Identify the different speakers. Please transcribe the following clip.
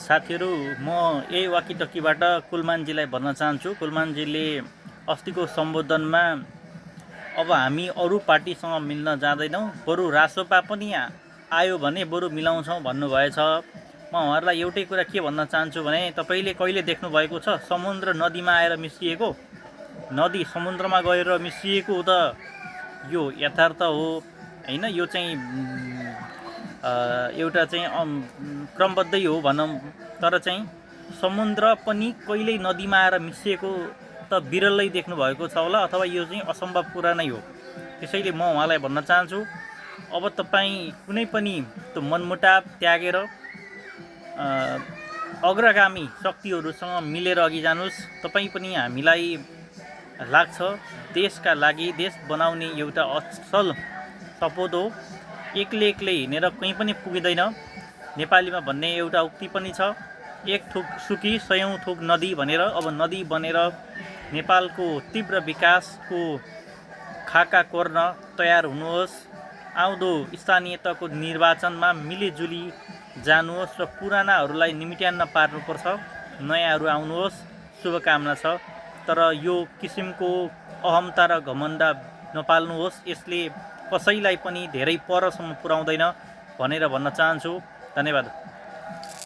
Speaker 1: साथीहरू, म यही वाकिटकीबाट कुलमानजीलाई भन्न चाहन्छु। कुलमानजीले अस्तिको सम्बोधनमा अब हामी अरू पार्टीसँग मिल्न जाँदैनौँ, बरु रासोपा पनि आयो भने बरु मिलाउँछौँ भन्नुभएछ। म उहाँहरूलाई एउटै कुरा के भन्न चाहन्छु भने तपाईँले कहिले देख्नुभएको छ समुद्र नदीमा आएर मिसिएको? नदी समुद्रमा गएर मिसिएको त यो यथार्थ हो होइन। यो चाहिँ एउटा चाहिँ क्रमबद्धै हो भनौँ, तर चाहिँ समुद्र पनि कहिल्यै नदीमा आएर मिसिएको त बिरलै देख्नु भएको छ होला, अथवा यो चाहिँ असम्भव कुरा नै हो। त्यसैले म उहाँलाई भन्न चाहन्छु, अब तपाईँ कुनै पनि त्यो मनमुटाव त्यागेर अग्रगामी शक्तिहरूसँग मिलेर अघि जानुहोस्। तपाईँ पनि हामीलाई लाग्छ देशका लागि, देश बनाउने एउटा असल सपोत हो। एक्लै हिँडेर कहीँ पनि पुगिँदैन। नेपालीमा भन्ने एउटा उक्ति पनि छ, एक थुक सुकी सयौँ थुक नदी भनेर। अब नदी बनेर नेपालको तीव्र विकासको खाका कोर्न तयार हुनुहोस्। आउँदो स्थानीय तहको निर्वाचनमा मिलिजुली जानुहोस् र पुरानाहरूलाई निमिट्यान्न पार्नुपर्छ, नयाँहरू आउनुहोस्। शुभकामना छ। तर यो किसिमको अहमता र घमण्ड नपाल्नुहोस्, यसले कसैलाई पनि धेरै परसम्म पुर्याउँदैन भनेर भन्न चाहन्छु। धन्यवाद।